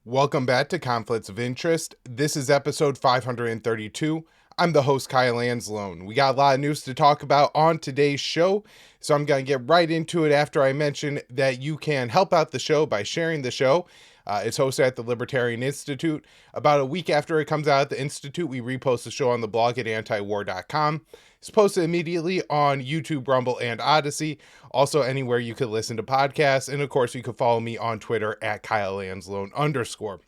Welcome back to Conflicts of Interest. This is episode 532. I'm the host, Kyle Anzalone. We got a lot of news to talk about on today's show, so I'm going to get right into it after I mention that you can help out the show by sharing the show. It's hosted at the Libertarian Institute. About a week after it comes out at the Institute, we repost the show on the blog at antiwar.com. It's posted immediately on YouTube, Rumble, and Odysee. Also, anywhere you could listen to podcasts. And of course, you could follow me on Twitter at KyleAnzalone_. All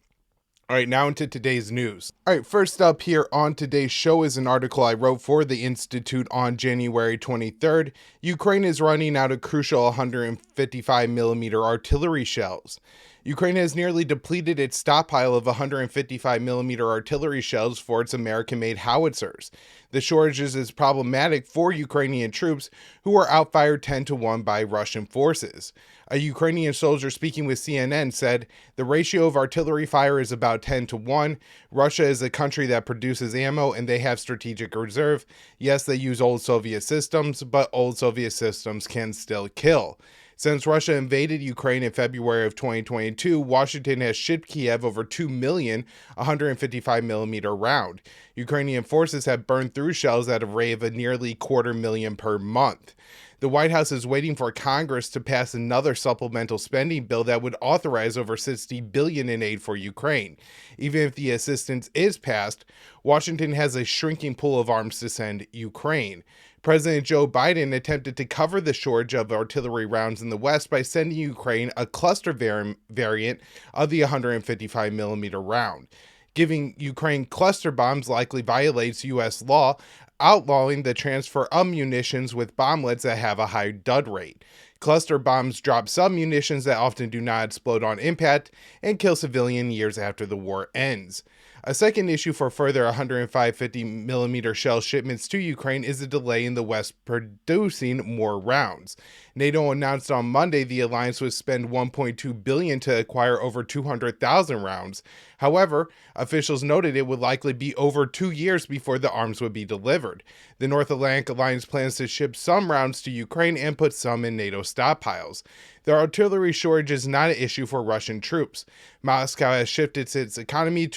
right, now into today's news. All right, first up here on today's show is an article I wrote for the Institute on January 23rd. Ukraine is running out of crucial 155mm artillery shells. Ukraine has nearly depleted its stockpile of 155mm artillery shells for its American-made howitzers. The shortages is problematic for Ukrainian troops who were outfired 10-1 by Russian forces. A Ukrainian soldier speaking with CNN said, "The ratio of artillery fire is about 10-1. Russia is a country that produces ammo and they have strategic reserve. Yes, they use old Soviet systems, but old Soviet systems can still kill." Since Russia invaded Ukraine in February of 2022, Washington has shipped Kiev over 2 million 155mm round. Ukrainian forces have burned through shells at a rate of a nearly 250,000 per month. The White House is waiting for Congress to pass another supplemental spending bill that would authorize over $60 billion in aid for Ukraine. Even if the assistance is passed, Washington has a shrinking pool of arms to send Ukraine. President Joe Biden attempted to cover the shortage of artillery rounds in the West by sending Ukraine a cluster variant of the 155mm round. Giving Ukraine cluster bombs likely violates U.S. law, outlawing the transfer of munitions with bomblets that have a high dud rate. Cluster bombs drop submunitions that often do not explode on impact and kill civilians years after the war ends. A second issue for further 155mm shell shipments to Ukraine is a delay in the West producing more rounds. NATO announced on Monday the alliance would spend $1.2 billion to acquire over 200,000 rounds. However, officials noted it would likely be over 2 years before the arms would be delivered. The North Atlantic Alliance plans to ship some rounds to Ukraine and put some in NATO stockpiles. The artillery shortage is not an issue for Russian troops. Moscow has shifted its economy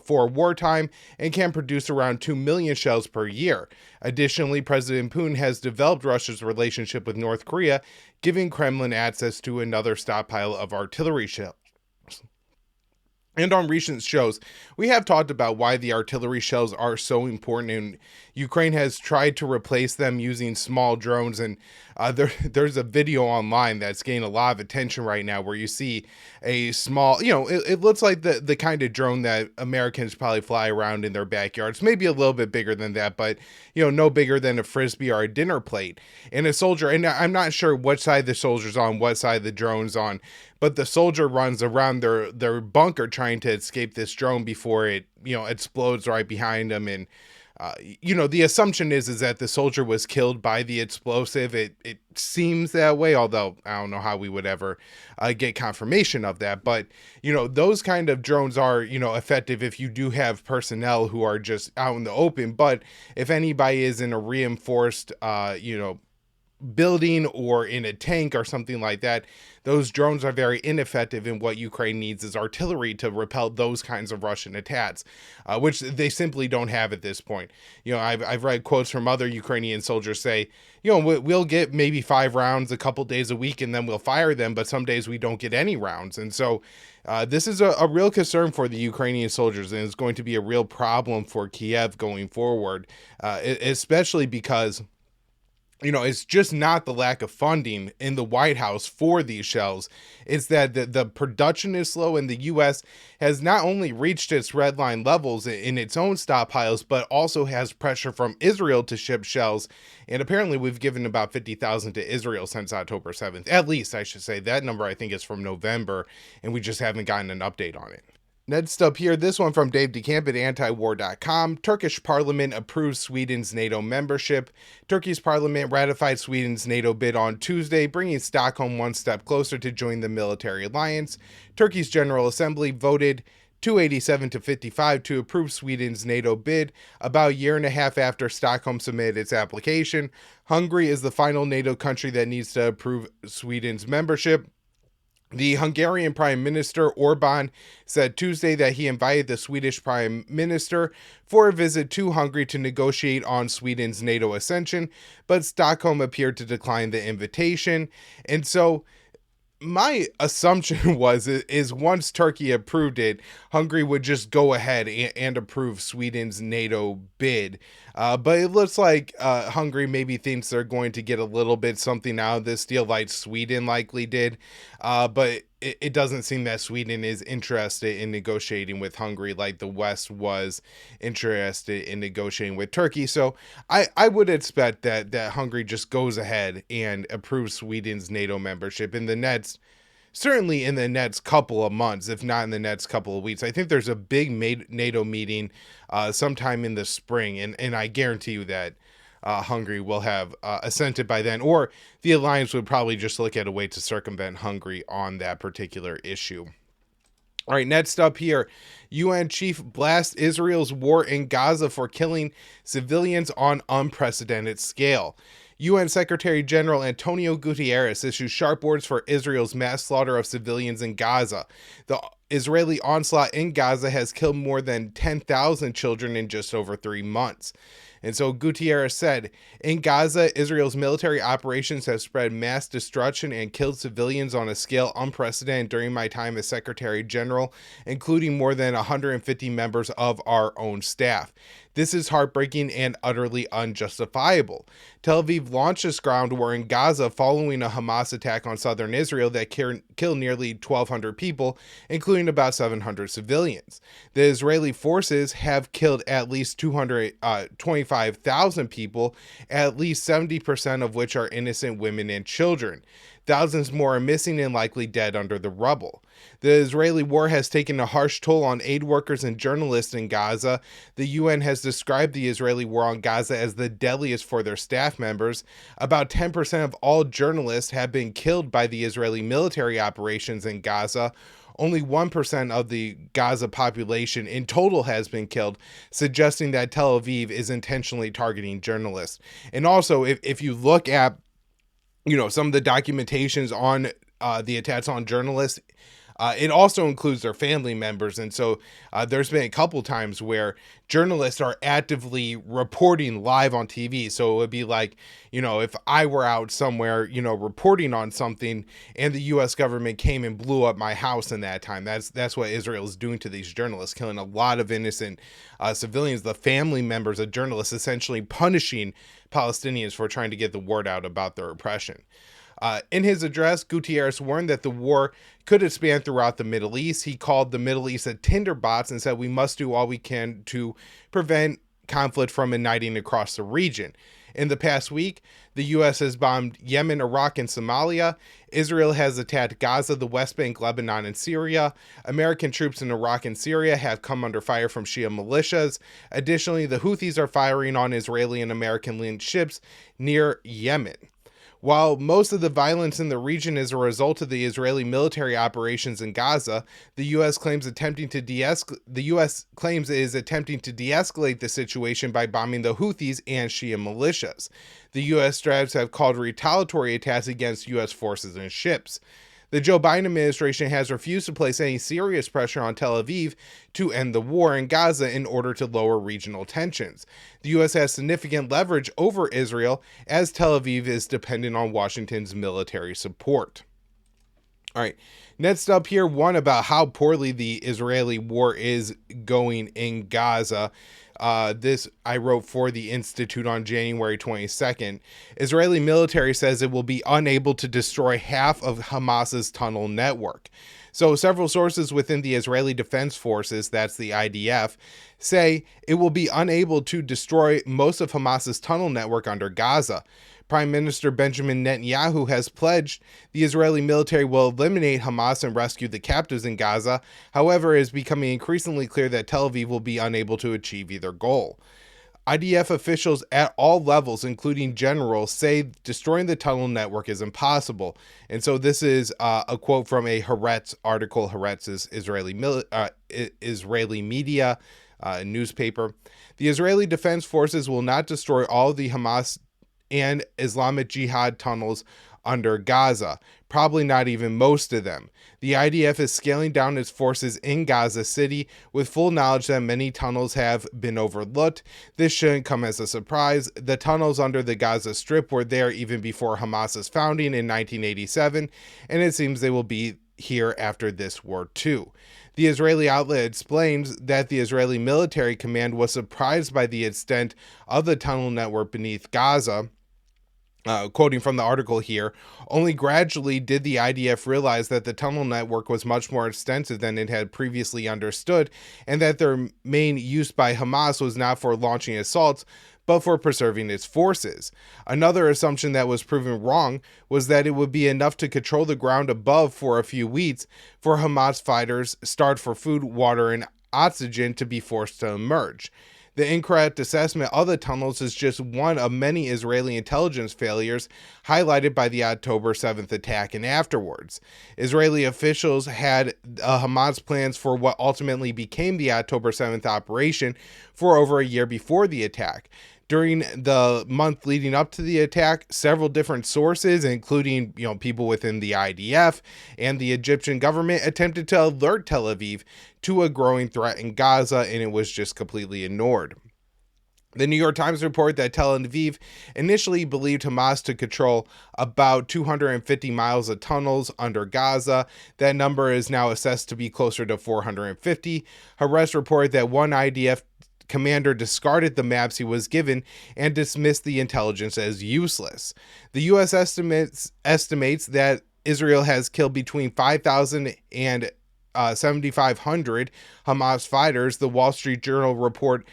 for wartime and can produce around 2 million shells per year. Additionally, President Putin has developed Russia's relationship with North Korea, giving Kremlin access to another stockpile of artillery shells. And on recent shows, we have talked about why the artillery shells are so important, and Ukraine has tried to replace them using small drones. And there's a video online that's getting a lot of attention right now where you see a small, it looks like the kind of drone that Americans probably fly around in their backyards, maybe a little bit bigger than that, but, no bigger than a Frisbee or a dinner plate. And a soldier, and I'm not sure what side the soldier's on, what side the drone's on, but the soldier runs around their bunker trying to escape this drone before it, explodes right behind him. And, the assumption is that the soldier was killed by the explosive. It seems that way, although I don't know how we would ever get confirmation of that. But, those kind of drones are, effective if you do have personnel who are just out in the open. But if anybody is in a reinforced, building or in a tank or something like that, those drones are very ineffective, and what Ukraine needs is artillery to repel those kinds of Russian attacks, which they simply don't have at this point. I've read quotes from other Ukrainian soldiers say, we'll get maybe 5 rounds a couple days a week and then we'll fire them, but some days we don't get any rounds. And so this is a real concern for the Ukrainian soldiers, and it's going to be a real problem for Kiev going forward, especially because it's just not the lack of funding in the White House for these shells. It's that the production is slow, and the U.S. has not only reached its red line levels in its own stockpiles, but also has pressure from Israel to ship shells. And apparently we've given about 50,000 to Israel since October 7th. At least, I should say. That number, I think, is from November, and we just haven't gotten an update on it. Next up here, this one from Dave DeCamp at antiwar.com. Turkish parliament approves Sweden's NATO membership. Turkey's parliament ratified Sweden's NATO bid on Tuesday, bringing Stockholm one step closer to join the military alliance. Turkey's General Assembly voted 287 to 55 to approve Sweden's NATO bid about a year and a half after Stockholm submitted its application. Hungary is the final NATO country that needs to approve Sweden's membership. The Hungarian Prime Minister Orban said Tuesday that he invited the Swedish Prime Minister for a visit to Hungary to negotiate on Sweden's NATO accession, but Stockholm appeared to decline the invitation. And so my assumption is once Turkey approved it, Hungary would just go ahead and approve Sweden's NATO bid. But it looks like Hungary maybe thinks they're going to get a little bit something out of this deal like Sweden likely did. But it doesn't seem that Sweden is interested in negotiating with Hungary like the West was interested in negotiating with Turkey. So I would expect that Hungary just goes ahead and approves Sweden's NATO membership certainly in the next couple of months, if not in the next couple of weeks. I think there's a big NATO meeting sometime in the spring, and I guarantee you that Hungary will have assented by then, or the alliance would probably just look at a way to circumvent Hungary on that particular issue. All right, next up here, UN chief blasts Israel's war in Gaza for killing civilians on unprecedented scale. UN Secretary General Antonio Gutierrez issued sharp words for Israel's mass slaughter of civilians in Gaza. The Israeli onslaught in Gaza has killed more than 10,000 children in just over 3 months. And so Gutierrez said, in Gaza, Israel's military operations have spread mass destruction and killed civilians on a scale unprecedented during my time as Secretary General, including more than 150 members of our own staff. This is heartbreaking and utterly unjustifiable. Tel Aviv launched this ground war in Gaza following a Hamas attack on southern Israel that killed nearly 1,200 people, including about 700 civilians. The Israeli forces have killed at least 225,000 people, at least 70% of which are innocent women and children. Thousands more are missing and likely dead under the rubble. The Israeli war has taken a harsh toll on aid workers and journalists in Gaza. The UN has described the Israeli war on Gaza as the deadliest for their staff members. About 10% of all journalists have been killed by the Israeli military operations in Gaza. Only 1% of the Gaza population in total has been killed, suggesting that Tel Aviv is intentionally targeting journalists. And also, if you look at some of the documentations on the attacks on journalists, it also includes their family members. And so there's been a couple times where journalists are actively reporting live on TV. So it would be like, if I were out somewhere, reporting on something and the U.S. government came and blew up my house in that time. That's what Israel is doing to these journalists, killing a lot of innocent civilians, the family members of journalists, essentially punishing Palestinians for trying to get the word out about their oppression. In his address, Gutierrez warned that the war could expand throughout the Middle East. He called the Middle East a tinderbox and said we must do all we can to prevent conflict from igniting across the region. In the past week, the U.S. has bombed Yemen, Iraq, and Somalia. Israel has attacked Gaza, the West Bank, Lebanon, and Syria. American troops in Iraq and Syria have come under fire from Shia militias. Additionally, the Houthis are firing on Israeli and American-linked ships near Yemen. While most of the violence in the region is a result of the Israeli military operations in Gaza, the U.S. claims it is attempting to de-escalate the situation by bombing the Houthis and Shia militias. The U.S. strategists have called retaliatory attacks against U.S. forces and ships. The Joe Biden administration has refused to place any serious pressure on Tel Aviv to end the war in Gaza in order to lower regional tensions. The U.S. has significant leverage over Israel as Tel Aviv is dependent on Washington's military support. All right, next up here, one about how poorly the Israeli war is going in Gaza. This I wrote for the Institute on January 22nd. Israeli military says it will be unable to destroy half of Hamas's tunnel network. So several sources within the Israeli Defense Forces, that's the IDF, say it will be unable to destroy most of Hamas's tunnel network under Gaza. Prime Minister Benjamin Netanyahu has pledged the Israeli military will eliminate Hamas and rescue the captives in Gaza. However, it is becoming increasingly clear that Tel Aviv will be unable to achieve either goal. IDF officials at all levels, including generals, say destroying the tunnel network is impossible. And so this is a quote from a Haaretz article. Haaretz is Israeli media newspaper. The Israeli Defense Forces will not destroy all of the Hamas and Islamic Jihad tunnels under Gaza, probably not even most of them. The IDF is scaling down its forces in Gaza City with full knowledge that many tunnels have been overlooked. This shouldn't come as a surprise. The tunnels under the Gaza Strip were there even before Hamas's founding in 1987, and it seems they will be here after this war too. The Israeli outlet explains that the Israeli military command was surprised by the extent of the tunnel network beneath Gaza. Quoting from the article here, only gradually did the IDF realize that the tunnel network was much more extensive than it had previously understood, and that their main use by Hamas was not for launching assaults, but for preserving its forces. Another assumption that was proven wrong was that it would be enough to control the ground above for a few weeks for Hamas fighters starved for food, water, and oxygen to be forced to emerge. The incorrect assessment of the tunnels is just one of many Israeli intelligence failures highlighted by the October 7th attack and afterwards. Israeli officials had Hamas plans for what ultimately became the October 7th operation for over a year before the attack. During the month leading up to the attack, several different sources, including people within the IDF and the Egyptian government, attempted to alert Tel Aviv to a growing threat in Gaza, and it was just completely ignored. The New York Times reported that Tel Aviv initially believed Hamas to control about 250 miles of tunnels under Gaza. That number is now assessed to be closer to 450. Haaretz reported that one IDF commander discarded the maps he was given and dismissed the intelligence as useless. The U.S. estimates that Israel has killed between 5,000 and 7,500 Hamas fighters. The Wall Street Journal reports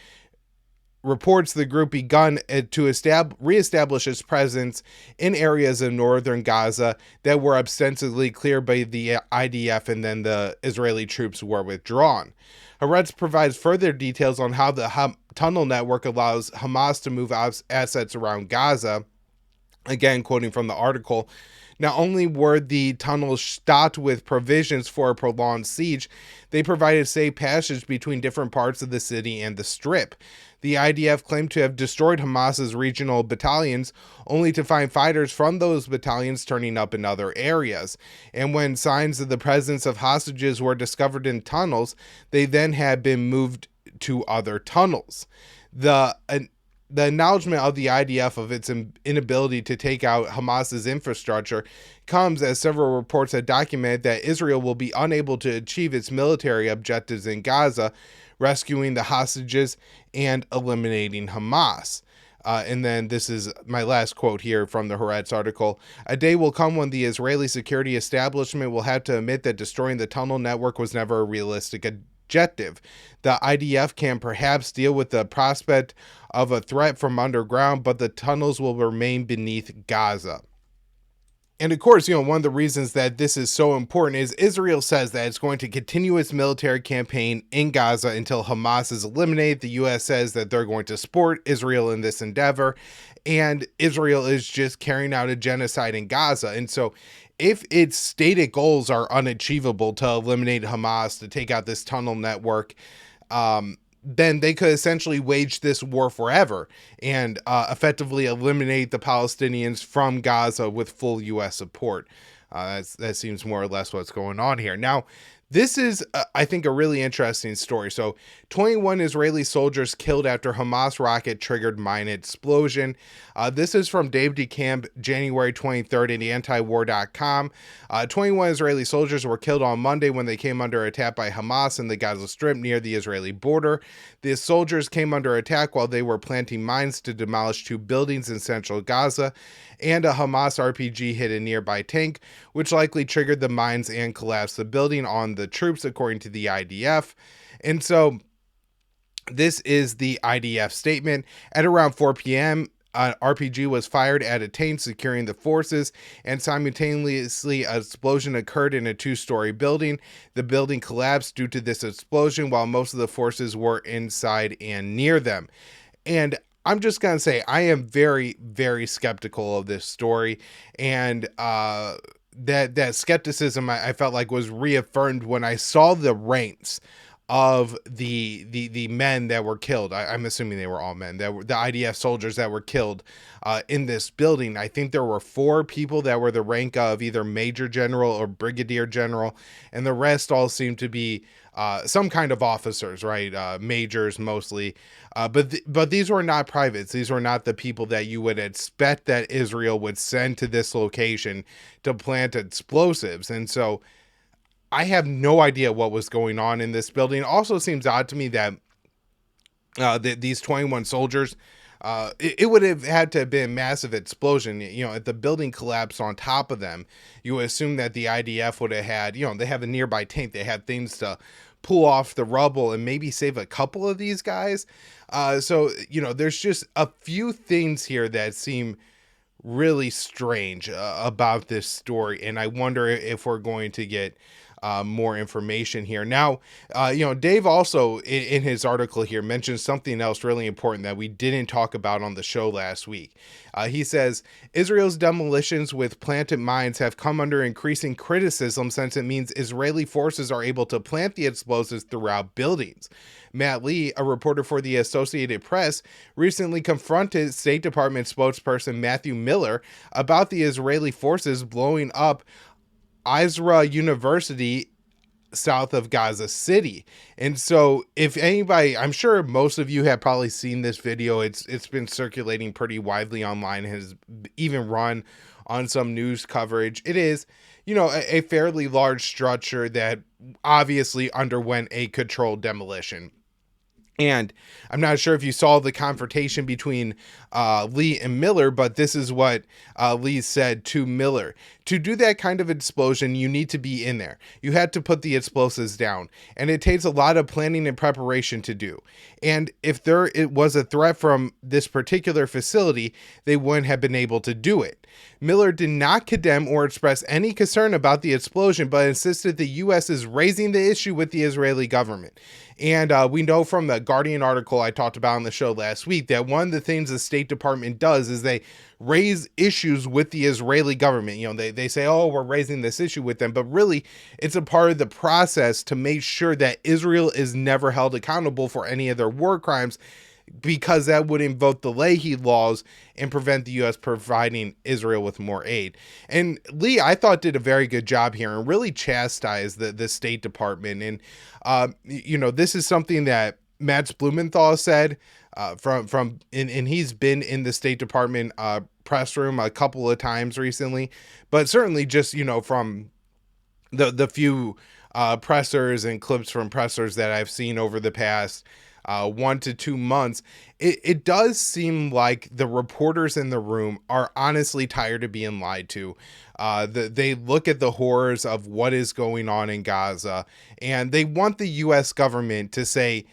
the group begun to reestablish its presence in areas of northern Gaza that were ostensibly cleared by the IDF, and then the Israeli troops were withdrawn. Haaretz provides further details on how the tunnel network allows Hamas to move assets around Gaza. Again, quoting from the article, not only were the tunnels stocked with provisions for a prolonged siege, they provided safe passage between different parts of the city and the Strip. The IDF claimed to have destroyed Hamas's regional battalions, only to find fighters from those battalions turning up in other areas. And when signs of the presence of hostages were discovered in tunnels, they then had been moved to other tunnels. The acknowledgement of the IDF of its inability to take out Hamas's infrastructure comes as several reports have documented that Israel will be unable to achieve its military objectives in Gaza, rescuing the hostages and eliminating Hamas. And then this is my last quote here from the Haaretz article. A day will come when the Israeli security establishment will have to admit that destroying the tunnel network was never a realistic objective. The IDF can perhaps deal with the prospect of a threat from underground, but the tunnels will remain beneath Gaza. And of course, one of the reasons that this is so important is Israel says that it's going to continue its military campaign in Gaza until Hamas is eliminated. The U.S. says that they're going to support Israel in this endeavor, and Israel is just carrying out a genocide in Gaza. And so if its stated goals are unachievable to eliminate Hamas, to take out this tunnel network, then they could essentially wage this war forever and effectively eliminate the Palestinians from Gaza with full U.S. support. That seems more or less what's going on here. Now, this is, I think, a really interesting story. So 21 Israeli soldiers killed after Hamas rocket triggered mine explosion. This is from Dave DeCamp, January 23rd at antiwar.com. 21 Israeli soldiers were killed on Monday when they came under attack by Hamas in the Gaza Strip near the Israeli border. The soldiers came under attack while they were planting mines to demolish two buildings in central Gaza, and a Hamas RPG hit a nearby tank, which likely triggered the mines and collapsed the building on the troops, according to the IDF. And so this is the IDF statement. At around 4 p.m., an RPG was fired at a tank securing the forces, and simultaneously an explosion occurred in a two-story building. The building collapsed due to this explosion while most of the forces were inside and near them. And I'm just going to say, I am very, very skeptical of this story, and that skepticism I felt like was reaffirmed when I saw the ranks of the men that were killed. I'm assuming they were all men, that were the IDF soldiers that were killed in this building. I think there were 4 people that were the rank of either major general or brigadier general, and the rest all seemed to be some kind of officers, right? Majors mostly. But these were not privates. These were not the people that you would expect that Israel would send to this location to plant explosives. And so I have no idea what was going on in this building. It also seems odd to me that these 21 soldiers, it would have had to have been a massive explosion. If the building collapsed on top of them, you would assume that the IDF would have had, they have a nearby tank. They have things to pull off the rubble and maybe save a couple of these guys. So there's just a few things here that seem really strange about this story. And I wonder if we're going to get more information here. Now, Dave also in his article here mentions something else really important that we didn't talk about on the show last week. He says, Israel's demolitions with planted mines have come under increasing criticism since it means Israeli forces are able to plant the explosives throughout buildings. Matt Lee, a reporter for the Associated Press, recently confronted State Department spokesperson Matthew Miller about the Israeli forces blowing up Isra University south of Gaza City. And so if anybody, I'm sure most of you have probably seen this video. It's been circulating pretty widely online, has even run on some news coverage. It is, a fairly large structure that obviously underwent a controlled demolition. And I'm not sure if you saw the confrontation between Lee and Miller, but this is what Lee said to Miller. To do that kind of explosion, you need to be in there. You had to put the explosives down, and it takes a lot of planning and preparation to do. And if it was a threat from this particular facility, they wouldn't have been able to do it. Miller did not condemn or express any concern about the explosion, but insisted the U.S. is raising the issue with the Israeli government. And we know from the Guardian article I talked about on the show last week that one of the things the State Department does is they raise issues with the Israeli government. They say, oh, we're raising this issue with them, but really it's a part of the process to make sure that Israel is never held accountable for any of their war crimes, because that would invoke the Leahy laws and prevent the U.S. providing Israel with more aid. And Lee, I thought, did a very good job here and really chastised the State Department. And, this is something that Matt Blumenthal said and he's been in the State Department press room a couple of times recently, but certainly just, from the few pressers and clips from pressers that I've seen over the past 1 to 2 months, it does seem like the reporters in the room are honestly tired of being lied to. They look at the horrors of what is going on in Gaza, and they want the U.S. government to say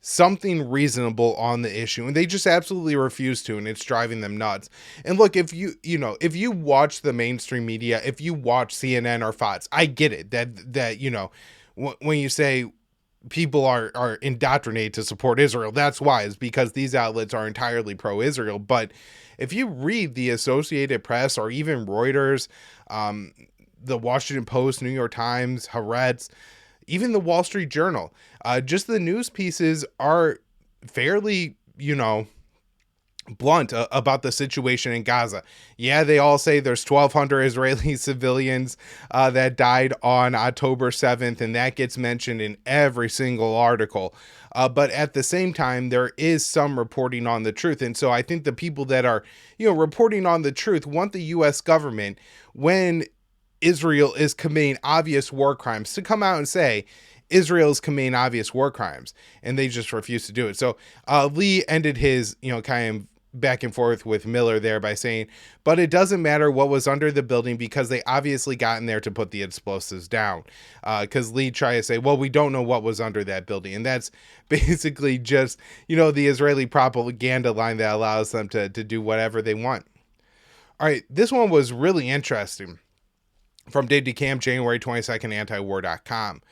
something reasonable on the issue, and they just absolutely refuse to, and it's driving them nuts. And look, if you watch the mainstream media, if you watch CNN or Fox, I get it that when you say people are indoctrinated to support Israel, that's why, is because these outlets are entirely pro-Israel. But if you read the Associated Press or even Reuters, the Washington Post, New York Times, Haaretz, even the Wall Street Journal, just the news pieces are fairly, blunt about the situation in Gaza. Yeah, they all say there's 1,200 Israeli civilians that died on October 7th, and that gets mentioned in every single article. But at the same time, there is some reporting on the truth. And so I think the people that are, reporting on the truth want the U.S. government, when Israel is committing obvious war crimes, to come out and say Israel is committing obvious war crimes, and they just refuse to do it. So Lee ended his, kind of back and forth with Miller there by saying, but it doesn't matter what was under the building because they obviously got in there to put the explosives down. Because Lee tried to say, well, we don't know what was under that building. And that's basically just, the Israeli propaganda line that allows them to do whatever they want. All right, this one was really interesting. From Dave DeCamp, January 22nd, antiwar.com.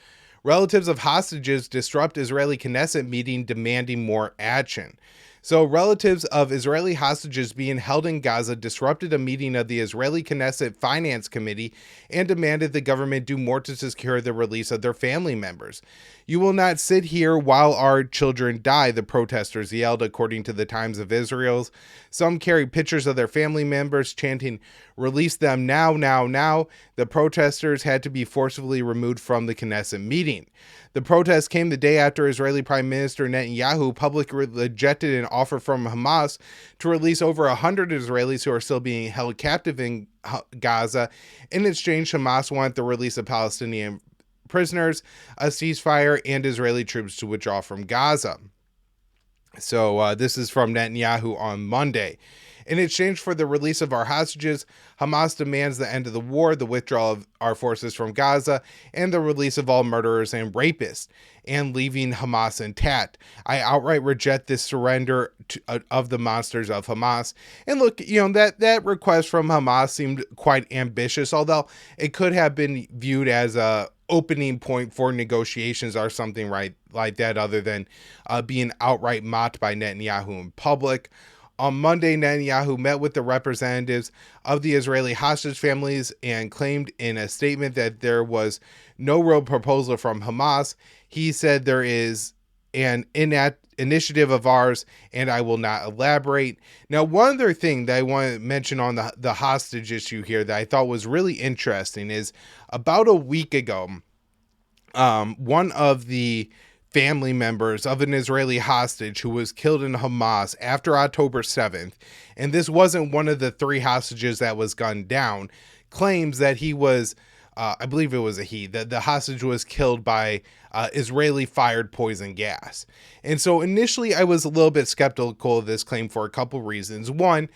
Relatives of hostages disrupt Israeli Knesset meeting demanding more action. So relatives of Israeli hostages being held in Gaza disrupted a meeting of the Israeli Knesset Finance Committee and demanded the government do more to secure the release of their family members. "You will not sit here while our children die," the protesters yelled, according to the Times of Israel. Some carried pictures of their family members chanting, "Release them now, now, now." The protesters had to be forcibly removed from the Knesset meeting. The protest came the day after Israeli Prime Minister Netanyahu publicly rejected an offer from Hamas to release over 100 Israelis who are still being held captive in Gaza. In exchange, Hamas wanted the release of Palestinian prisoners, a ceasefire, and Israeli troops to withdraw from Gaza. So this is from Netanyahu on Monday. "In exchange for the release of our hostages, Hamas demands the end of the war, the withdrawal of our forces from Gaza, and the release of all murderers and rapists, and leaving Hamas intact. I outright reject this surrender of the monsters of Hamas." And look, that request from Hamas seemed quite ambitious, although it could have been viewed as a opening point for negotiations or something like that, other than being outright mocked by Netanyahu in public. On Monday, Netanyahu met with the representatives of the Israeli hostage families and claimed in a statement that there was no real proposal from Hamas. He said, "There is an initiative of ours, and I will not elaborate." Now, one other thing that I want to mention on the hostage issue here that I thought was really interesting is about a week ago, one of the family members of an Israeli hostage who was killed in Hamas after October 7th, and this wasn't one of the 3 hostages that was gunned down, claims that he was, I believe it was the hostage was killed by Israeli fired poison gas. And so initially I was a little bit skeptical of this claim for a couple reasons. One,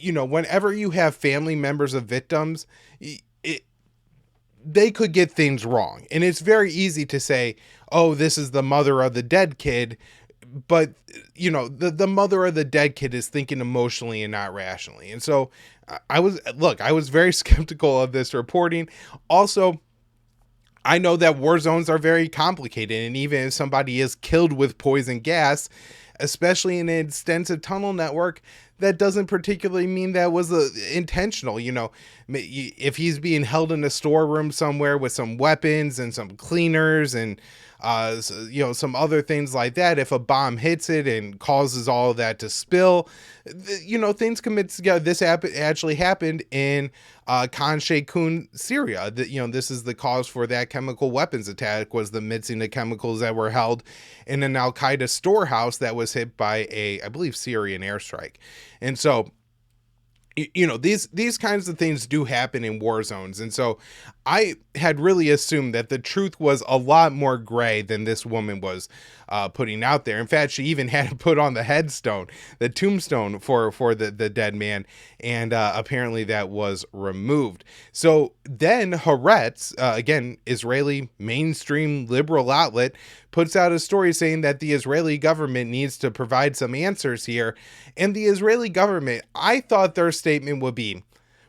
whenever you have family members of victims, they could get things wrong. And it's very easy to say, "Oh, this is the mother of the dead kid." But, the mother of the dead kid is thinking emotionally and not rationally. And so I was very skeptical of this reporting. Also, I know that war zones are very complicated. And even if somebody is killed with poison gas, especially in an extensive tunnel network, that doesn't particularly mean that was intentional. If he's being held in a storeroom somewhere with some weapons and some cleaners and some other things like that, if a bomb hits it and causes all of that to spill, things commit together. This actually happened in Khan Sheikhoun, Syria. This is the cause for that chemical weapons attack, was the mixing of chemicals that were held in an Al-Qaeda storehouse that was hit by I believe, Syrian airstrike. And so, these kinds of things do happen in war zones. And so I had really assumed that the truth was a lot more gray than this woman was putting out there. In fact, she even had to put on the headstone, the tombstone for the dead man. And apparently that was removed. So then Haaretz, again, Israeli mainstream liberal outlet, puts out a story saying that the Israeli government needs to provide some answers here. And the Israeli government, I thought their statement would be,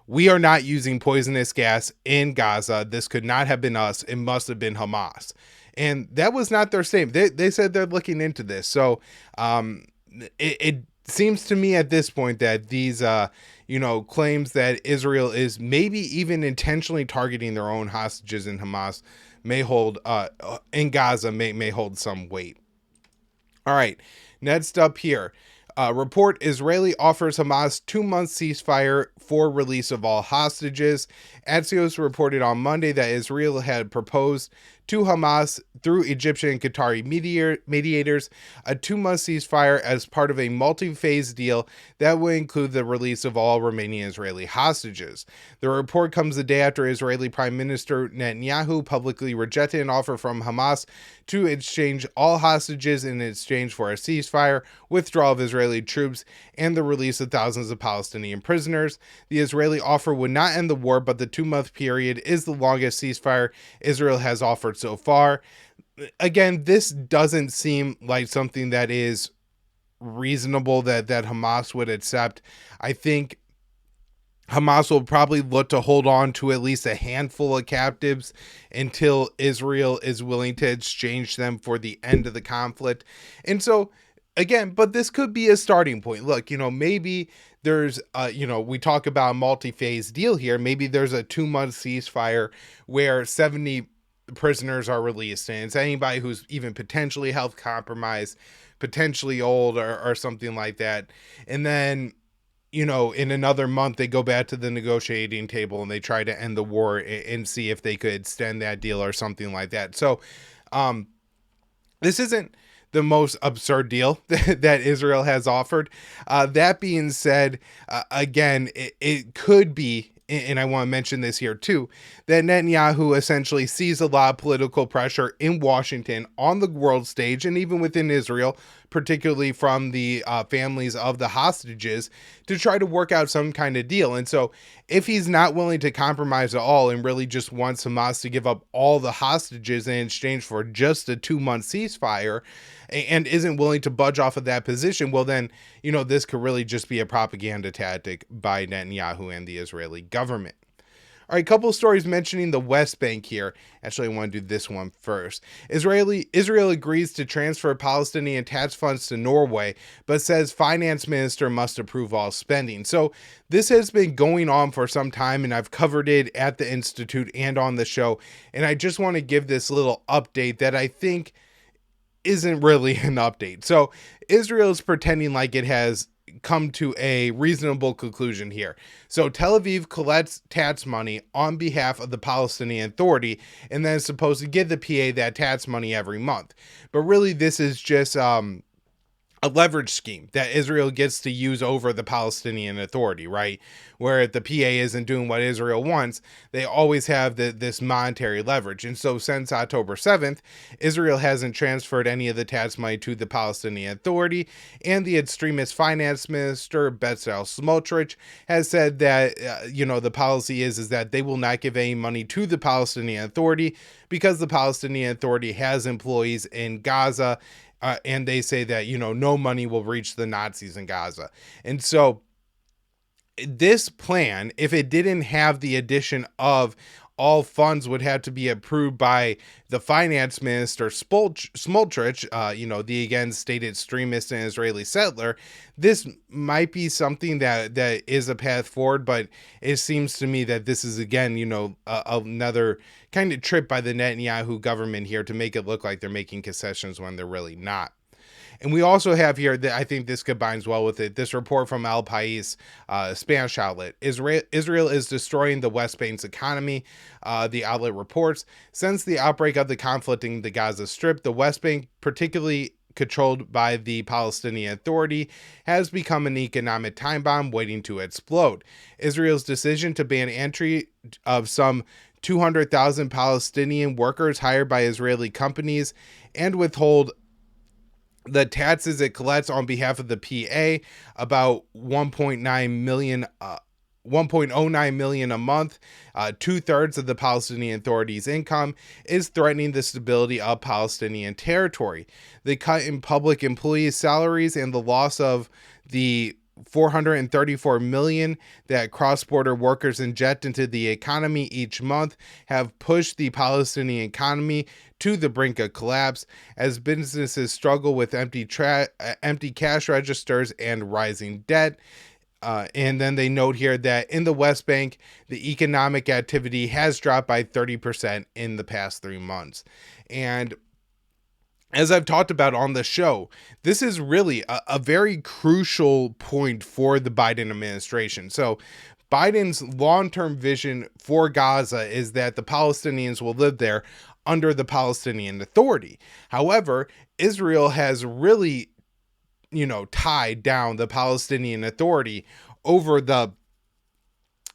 "We are not using poisonous gas in Gaza. This could not have been us. It must have been Hamas." And that was not their statement. They said they're looking into this. So it seems to me at this point that these claims that Israel is maybe even intentionally targeting their own hostages in Hamas may hold in Gaza may hold some weight. All right, next up here. Report: Israeli offers Hamas 2-month ceasefire for release of all hostages. Axios reported on Monday that Israel had proposed to Hamas through Egyptian and Qatari mediators a 2-month ceasefire as part of a multi-phase deal that will include the release of all remaining Israeli hostages. The report comes the day after Israeli Prime Minister Netanyahu publicly rejected an offer from Hamas to exchange all hostages in exchange for a ceasefire, withdrawal of Israeli troops, and the release of thousands of Palestinian prisoners. The Israeli offer would not end the war, but the 2-month period is the longest ceasefire Israel has offered so far. Again, this doesn't seem like something that is reasonable that Hamas would accept. I think Hamas will probably look to hold on to at least a handful of captives until Israel is willing to exchange them for the end of the conflict. And so again, but this could be a starting point. Look, maybe there's, we talk about a multi-phase deal here. Maybe there's a 2-month ceasefire where 70 prisoners are released, and it's anybody who's even potentially health compromised, potentially old, or something like that. And then, in another month, they go back to the negotiating table and they try to end the war and see if they could extend that deal or something like that. So, this isn't the most absurd deal that Israel has offered. That being said, again, it could be, and I want to mention this here too, that Netanyahu essentially sees a lot of political pressure in Washington, on the world stage, and even within Israel, particularly from the families of the hostages, to try to work out some kind of deal. And so if he's not willing to compromise at all and really just wants Hamas to give up all the hostages in exchange for just a 2-month ceasefire, and isn't willing to budge off of that position, well then, this could really just be a propaganda tactic by Netanyahu and the Israeli government. All right, a couple of stories mentioning the West Bank here. Actually, I want to do this one first. Israel agrees to transfer Palestinian tax funds to Norway, but says finance minister must approve all spending. So this has been going on for some time, and I've covered it at the Institute and on the show. And I just want to give this little update that I think isn't really an update. So Israel is pretending like it has come to a reasonable conclusion here. So Tel Aviv collects tax money on behalf of the Palestinian Authority and then is supposed to give the PA that tax money every month. But really, this is just a leverage scheme that Israel gets to use over the Palestinian Authority, right? Where the PA isn't doing what Israel wants, they always have this monetary leverage. And so since October 7th, Israel hasn't transferred any of the tax money to the Palestinian Authority, and the extremist finance minister, Bezalel Smotrich, has said that, the policy is that they will not give any money to the Palestinian Authority because the Palestinian Authority has employees in Gaza, and they say that, no money will reach the Nazis in Gaza. And so this plan, if it didn't have the addition of all funds would have to be approved by the finance minister Smotrich, the again stated extremist and Israeli settler, this might be something that is a path forward, but it seems to me that this is again, another kind of trip by the Netanyahu government here to make it look like they're making concessions when they're really not. And we also have here, that I think this combines well with it, this report from El País, Spanish outlet. Israel is destroying the West Bank's economy, the outlet reports. Since the outbreak of the conflict in the Gaza Strip, the West Bank, particularly controlled by the Palestinian Authority, has become an economic time bomb waiting to explode. Israel's decision to ban entry of some 200,000 Palestinian workers hired by Israeli companies and withhold the taxes it collects on behalf of the PA, about 1.09 million a month, 2/3 of the Palestinian Authority's income, is threatening the stability of Palestinian territory. The cut in public employees' salaries and the loss of the 434 million that cross-border workers inject into the economy each month have pushed the Palestinian economy to the brink of collapse as businesses struggle with empty cash registers and rising debt. And then they note here that in the West Bank, the economic activity has dropped by 30% in the past 3 months. And as I've talked about on the show, this is really a very crucial point for the Biden administration. So Biden's long-term vision for Gaza is that the Palestinians will live there under the Palestinian Authority. However, Israel has really, tied down the Palestinian Authority over the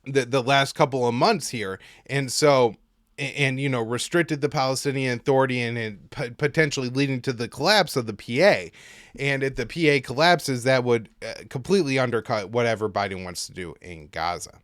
last couple of months here. And so, restricted the Palestinian Authority and potentially leading to the collapse of the PA. And if the PA collapses, that would completely undercut whatever Biden wants to do in Gaza.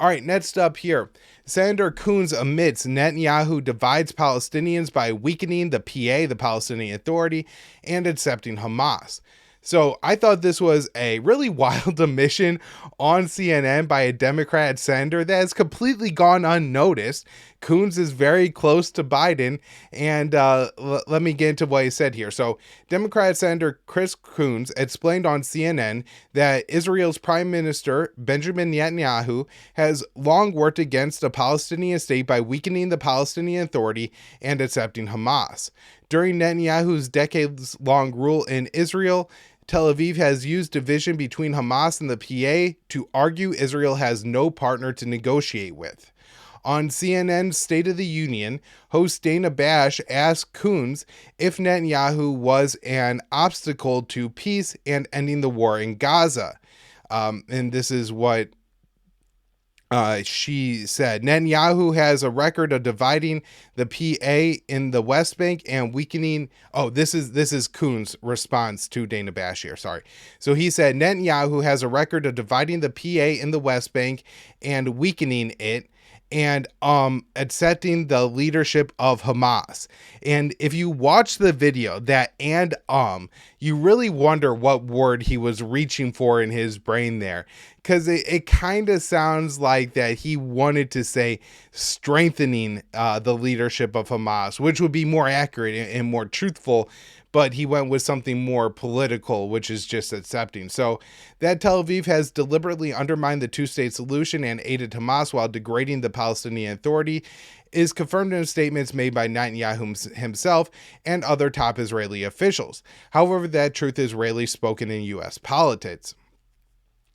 All right, next up here, Senator Coons admits Netanyahu divides Palestinians by weakening the PA, the Palestinian Authority, and accepting Hamas. So I thought this was a really wild omission on CNN by a Democrat senator that has completely gone unnoticed. Coons is very close to Biden, and let me get into what he said here. So Democrat Senator Chris Coons explained on CNN that Israel's Prime Minister Benjamin Netanyahu has long worked against a Palestinian state by weakening the Palestinian Authority and accepting Hamas. During Netanyahu's decades-long rule in Israel, Tel Aviv has used division between Hamas and the PA to argue Israel has no partner to negotiate with. On CNN's State of the Union, host Dana Bash asked Coons if Netanyahu was an obstacle to peace and ending the war in Gaza. And this is what she said. Netanyahu has a record of dividing the PA in the West Bank and weakening. Oh, this is Coons' response to Dana Bash here. Sorry. So he said Netanyahu has a record of dividing the PA in the West Bank and weakening it, and accepting the leadership of Hamas. And if you watch the video, that you really wonder what word he was reaching for in his brain there, because it kind of sounds like that he wanted to say strengthening the leadership of Hamas, which would be more accurate and more truthful, but he went with something more political, which is just accepting. So that Tel Aviv has deliberately undermined the two-state solution and aided Hamas while degrading the Palestinian Authority is confirmed in statements made by Netanyahu himself and other top Israeli officials. However, that truth is rarely spoken in U.S. politics.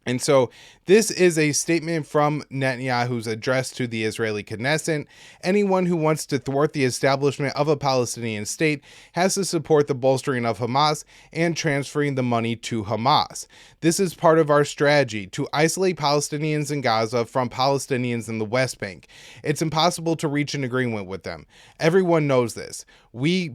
And so this is a statement from Netanyahu's address to the Israeli Knesset. Anyone who wants to thwart the establishment of a Palestinian state has to support the bolstering of Hamas and transferring the money to Hamas. This is part of our strategy to isolate Palestinians in Gaza from Palestinians in the West Bank. It's impossible to reach an agreement with them. Everyone knows this.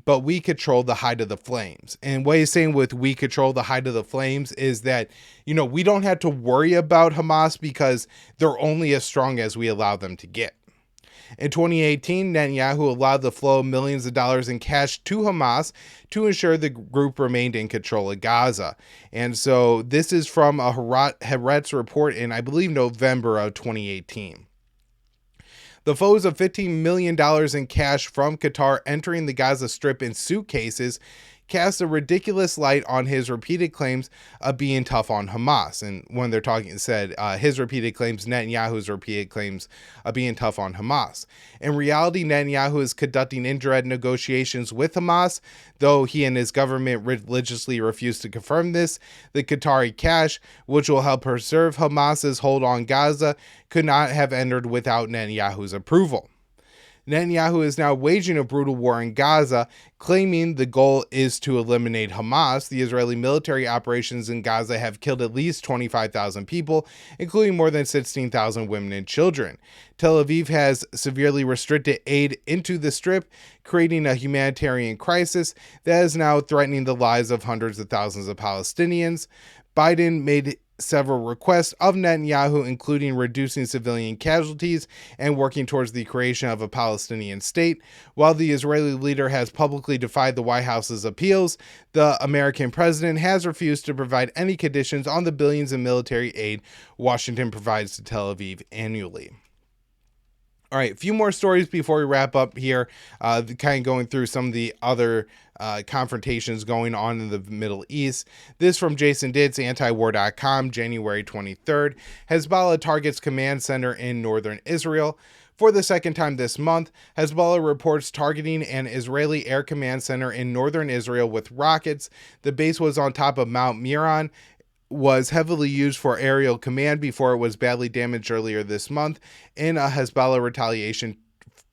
But we control the height of the flames. And what he's saying with we control the height of the flames is that, we don't have to worry about Hamas because they're only as strong as we allow them to get. In 2018, Netanyahu allowed the flow of millions of dollars in cash to Hamas to ensure the group remained in control of Gaza. And so this is from a Haaretz report in, I believe, November of 2018. The flows of $15 million in cash from Qatar entering the Gaza Strip in suitcases cast a ridiculous light on his repeated claims of being tough on Hamas. And when they're talking, said his repeated claims, Netanyahu's repeated claims of being tough on Hamas. In reality, Netanyahu is conducting indirect negotiations with Hamas, though he and his government religiously refuse to confirm this. The Qatari cash, which will help preserve Hamas's hold on Gaza, could not have entered without Netanyahu's approval. Netanyahu is now waging a brutal war in Gaza, claiming the goal is to eliminate Hamas. The Israeli military operations in Gaza have killed at least 25,000 people, including more than 16,000 women and children. Tel Aviv has severely restricted aid into the Strip, creating a humanitarian crisis that is now threatening the lives of hundreds of thousands of Palestinians. Biden made several requests of Netanyahu, including reducing civilian casualties and working towards the creation of a Palestinian state. While the Israeli leader has publicly defied the White House's appeals, the American president has refused to provide any conditions on the billions in military aid Washington provides to Tel Aviv annually. All right, a few more stories before we wrap up here, kind of going through some of the other confrontations going on in the Middle East. This from Jason Ditz, antiwar.com, January 23rd. Hezbollah targets command center in northern Israel. For the second time this month, Hezbollah reports targeting an Israeli air command center in northern Israel with rockets. The base was on top of Mount Meron, was heavily used for aerial command before it was badly damaged earlier this month in a Hezbollah retaliation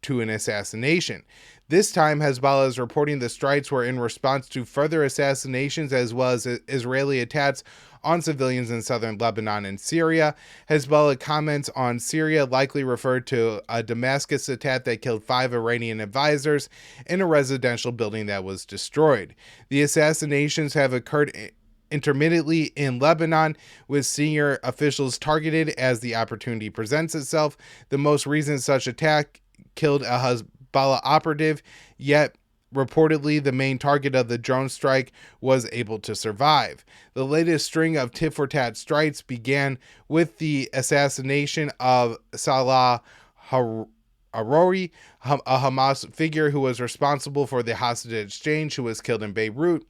to an assassination. This time, Hezbollah is reporting the strikes were in response to further assassinations as well as Israeli attacks on civilians in southern Lebanon and Syria. Hezbollah comments on Syria likely referred to a Damascus attack that killed 5 Iranian advisors in a residential building that was destroyed. The assassinations have occurred intermittently in Lebanon, with senior officials targeted as the opportunity presents itself. The most recent such attack killed a Hezbollah operative, yet reportedly, the main target of the drone strike was able to survive. The latest string of tit-for-tat strikes began with the assassination of Salah Harori, a Hamas figure who was responsible for the hostage exchange, who was killed in Beirut.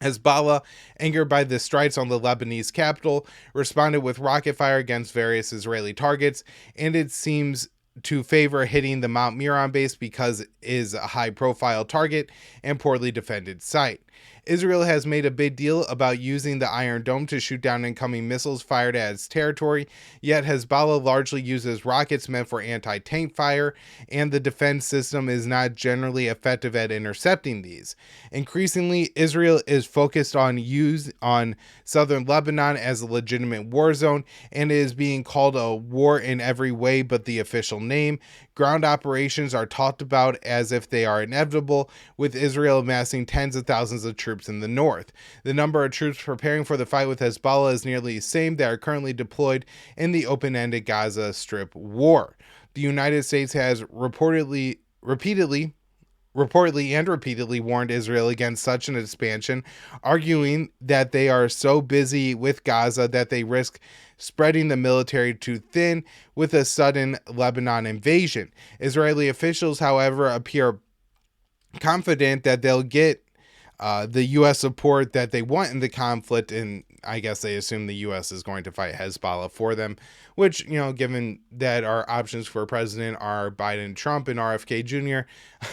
Hezbollah, angered by the strikes on the Lebanese capital, responded with rocket fire against various Israeli targets, and it seems to favor hitting the Mount Meron base because it is a high-profile target and poorly defended site. Israel has made a big deal about using the Iron Dome to shoot down incoming missiles fired at its territory, yet Hezbollah largely uses rockets meant for anti-tank fire, and the defense system is not generally effective at intercepting these. Increasingly, Israel is focused on southern Lebanon as a legitimate war zone, and it is being called a war in every way but the official name. Ground operations are talked about as if they are inevitable, with Israel amassing tens of thousands of troops in the north. The number of troops preparing for the fight with Hezbollah is nearly the same that are currently deployed in the open-ended Gaza Strip war. The United States has repeatedly warned Israel against such an expansion, arguing that they are so busy with Gaza that they risk spreading the military too thin with a sudden Lebanon invasion. Israeli officials, however, appear confident that they'll get the U.S. support that they want in the conflict, and I guess they assume the U.S. is going to fight Hezbollah for them, which, given that our options for president are Biden, Trump, and RFK Jr.,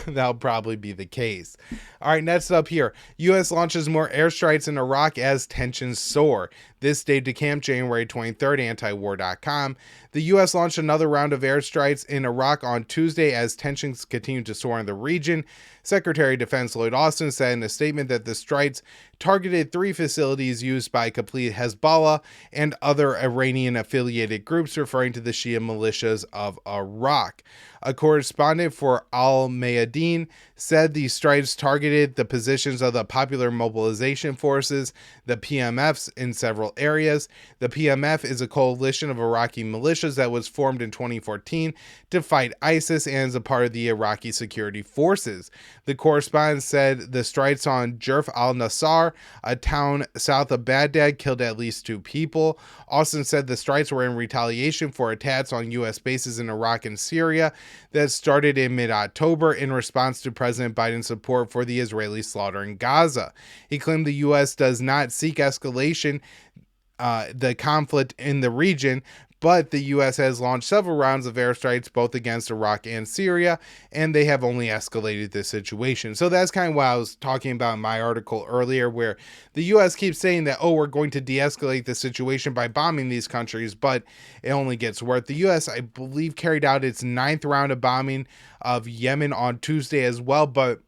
that'll probably be the case. All right, next up here. U.S. launches more airstrikes in Iraq as tensions soar. This Dave DeCamp, January 23rd, antiwar.com. The U.S. launched another round of airstrikes in Iraq on Tuesday as tensions continue to soar in the region. Secretary of Defense Lloyd Austin said in a statement that the strikes targeted 3 facilities used by complete Hezbollah and other Iranian-affiliated groups, referring to the Shia militias of Iraq. A correspondent for Al Mayadeen said the strikes targeted the positions of the Popular Mobilization Forces, the PMFs, in several areas. The PMF is a coalition of Iraqi militias that was formed in 2014 to fight ISIS and is a part of the Iraqi security forces. The correspondent said the strikes on Jerf al-Nasar, a town south of Baghdad, killed at least 2 people. Austin said the strikes were in retaliation for attacks on U.S. bases in Iraq and Syria that started in mid-October in response to President Biden's support for the Israeli slaughter in Gaza. He claimed the U.S. does not seek escalation the conflict in the region, but the U.S. has launched several rounds of airstrikes both against Iraq and Syria, and they have only escalated this situation. So that's kind of what I was talking about in my article earlier, where the U.S. keeps saying that, we're going to de-escalate the situation by bombing these countries, but it only gets worse. The U.S., I believe, carried out its 9th round of bombing of Yemen on Tuesday as well, but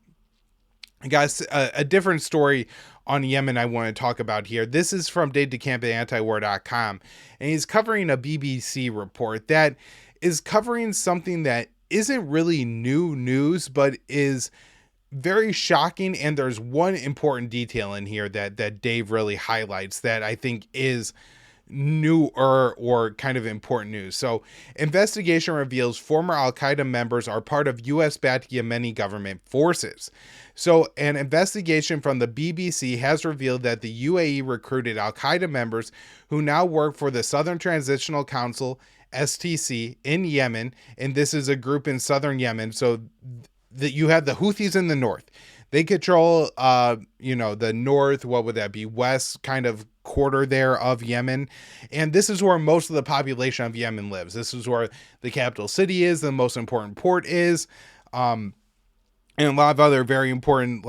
guys, a different story on Yemen I want to talk about here. This is from Dave DeCamp at antiwar.com, and he's covering a BBC report that is covering something that isn't really new news, but is very shocking. And there's one important detail in here that Dave really highlights that I think is new or kind of important news. So, investigation reveals former Al-Qaeda members are part of U.S.-backed Yemeni government forces. So, an investigation from the BBC has revealed that the UAE recruited Al-Qaeda members who now work for the Southern Transitional Council, STC, in Yemen, and this is a group in southern Yemen. So, you have the Houthis in the north. They control, the north, what would that be, west kind of quarter there of Yemen. And this is where most of the population of Yemen lives. This is where the capital city is, the most important port is, and a lot of other very important,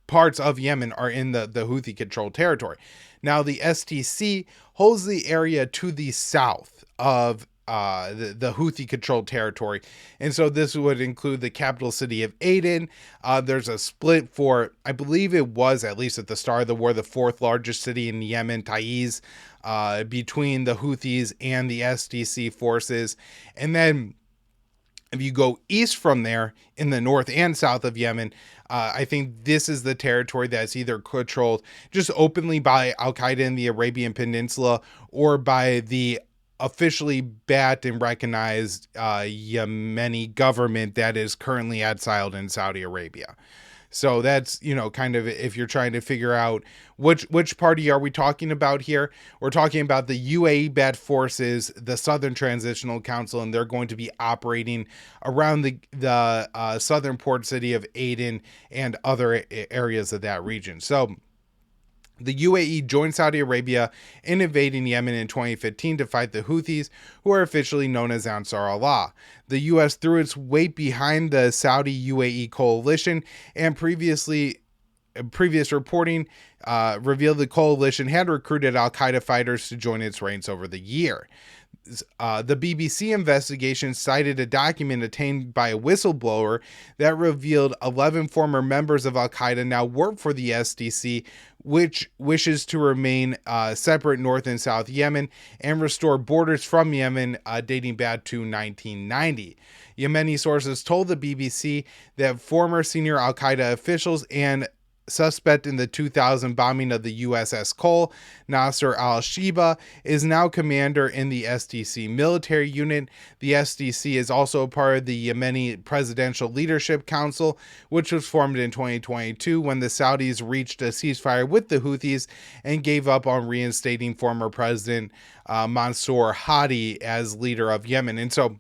parts of Yemen are in the Houthi-controlled territory. Now, the STC holds the area to the south of the Houthi-controlled territory. And so this would include the capital city of Aden. There's a split for, I believe it was, at least at the start of the war, the 4th largest city in Yemen, Taiz, between the Houthis and the SDC forces. And then if you go east from there in the north and south of Yemen, I think this is the territory that's either controlled just openly by Al-Qaeda in the Arabian Peninsula or by the officially backed and recognized Yemeni government that is currently exiled in Saudi Arabia. So that's, kind of, if you're trying to figure out which party are we talking about here, we're talking about the UAE-backed forces, the Southern Transitional Council, and they're going to be operating around the southern port city of Aden and other areas of that region. So the UAE joined Saudi Arabia in invading Yemen in 2015 to fight the Houthis, who are officially known as Ansar Allah. The U.S. threw its weight behind the Saudi-UAE coalition, and previous reporting revealed the coalition had recruited al-Qaeda fighters to join its ranks over the year. The BBC investigation cited a document obtained by a whistleblower that revealed 11 former members of al-Qaeda now work for the SDC, which wishes to remain separate North and South Yemen and restore borders from Yemen dating back to 1990. Yemeni sources told the BBC that former senior al-Qaeda officials and suspect in the 2000 bombing of the USS Cole, Nasser al-Shiba, is now commander in the SDC military unit. The SDC is also a part of the Yemeni Presidential Leadership Council, which was formed in 2022 when the Saudis reached a ceasefire with the Houthis and gave up on reinstating former President Mansour Hadi as leader of Yemen. And so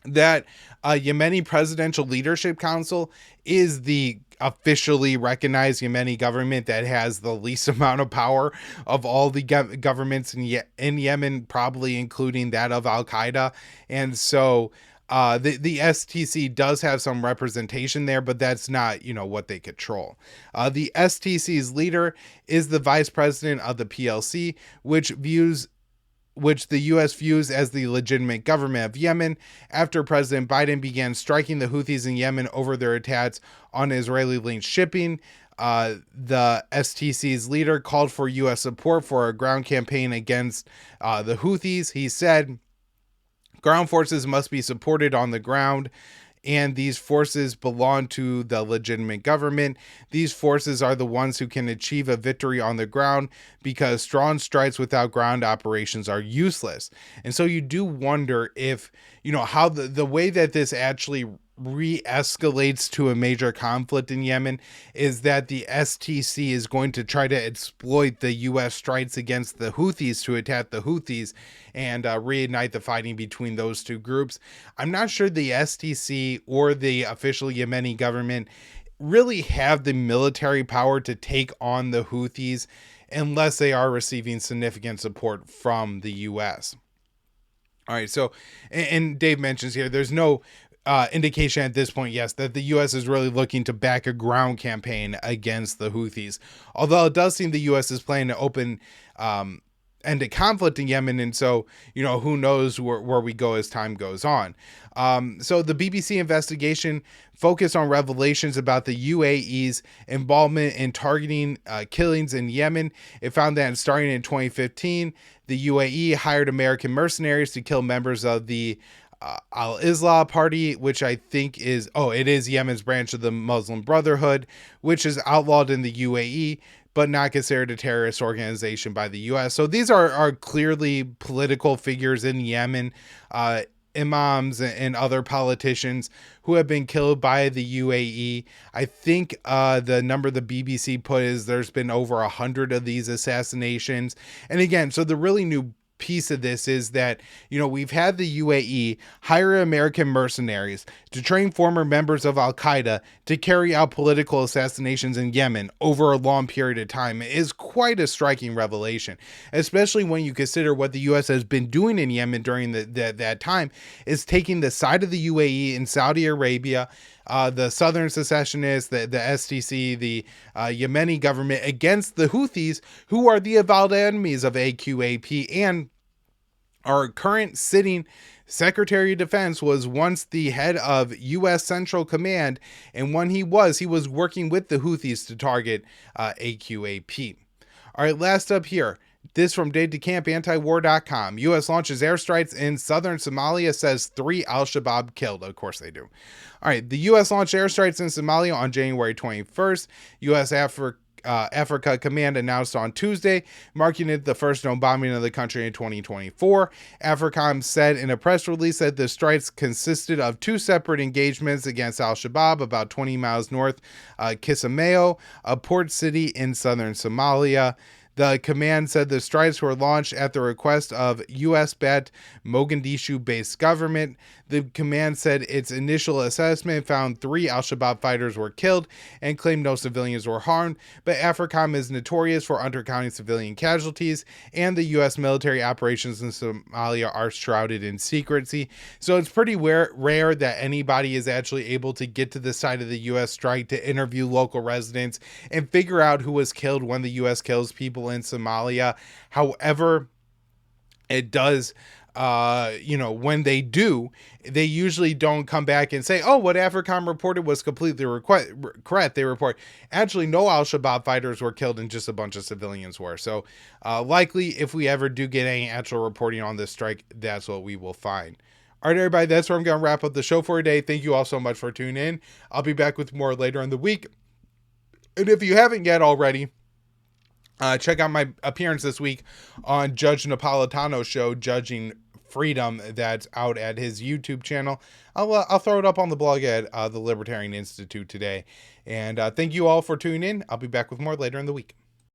that Yemeni Presidential Leadership Council is the officially recognized Yemeni government that has the least amount of power of all the governments in Yemen, probably including that of al-Qaeda. And so the STC does have some representation there, but that's not, what they control. The STC's leader is the vice president of the PLC, which the U.S. views as the legitimate government of Yemen, after President Biden began striking the Houthis in Yemen over their attacks on Israeli-linked shipping. The STC's leader called for U.S. support for a ground campaign against the Houthis. He said, "Ground forces must be supported on the ground, and these forces belong to the legitimate government. These forces are the ones who can achieve a victory on the ground, because strong strikes without ground operations are useless." And so you do wonder if, how the way that this actually re-escalates to a major conflict in Yemen is that the STC is going to try to exploit the U.S. strikes against the Houthis to attack the Houthis and reignite the fighting between those two groups. I'm not sure the STC or the official Yemeni government really have the military power to take on the Houthis unless they are receiving significant support from the U.S. All right, so, and Dave mentions here, there's no indication at this point, yes, that the U.S. is really looking to back a ground campaign against the Houthis. Although it does seem the U.S. is planning to open ended conflict in Yemen, and so, who knows where we go as time goes on. So the BBC investigation focused on revelations about the UAE's involvement in targeting killings in Yemen. It found that starting in 2015, the UAE hired American mercenaries to kill members of the Al-Islah Party, which I think is Yemen's branch of the Muslim Brotherhood, which is outlawed in the UAE, but not considered a terrorist organization by the U.S. So these are clearly political figures in Yemen, imams and other politicians who have been killed by the UAE. I think the number the BBC put is there's been over 100 of these assassinations. And again, so the really new piece of this is that, we've had the UAE hire American mercenaries to train former members of al-Qaeda to carry out political assassinations in Yemen over a long period of time. It is quite a striking revelation, especially when you consider what the U.S. has been doing in Yemen during that time, is taking the side of the UAE in Saudi Arabia, the Southern Secessionists, the STC, the Yemeni government against the Houthis, who are the avowed enemies of AQAP, and our current sitting Secretary of Defense was once the head of U.S. Central Command, and when he was working with the Houthis to target AQAP. All right, last up here. This from Day to Camp, antiwar.com. U.S. launches airstrikes in southern Somalia, says 3 al-Shabaab killed. Of course they do. All right, the U.S. launched airstrikes in Somalia on January 21st. U.S. Africa Command announced on Tuesday, marking it the first known bombing of the country in 2024. AFRICOM said in a press release that the strikes consisted of 2 separate engagements against al-Shabaab about 20 miles north Kismayo, a port city in southern Somalia. The command said the strikes were launched at the request of U.S.-backed Mogadishu-based government. The command said its initial assessment found 3 al-Shabaab fighters were killed and claimed no civilians were harmed, but AFRICOM is notorious for undercounting civilian casualties, and the U.S. military operations in Somalia are shrouded in secrecy. So it's pretty rare that anybody is actually able to get to the side of the U.S. strike to interview local residents and figure out who was killed when the U.S. kills people in Somalia. However, it does, when they do, they usually don't come back and say, oh, what AFRICOM reported was completely correct. They report, actually, no al-Shabaab fighters were killed and just a bunch of civilians were. So likely, if we ever do get any actual reporting on this strike, that's what we will find. All right, everybody, that's where I'm going to wrap up the show for today. Thank you all so much for tuning in. I'll be back with more later in the week. And if you haven't yet already, check out my appearance this week on Judge Napolitano's show, Judging Freedom, that's out at his YouTube channel. I'll throw it up on the blog at the Libertarian Institute today. And thank you all for tuning in. I'll be back with more later in the week.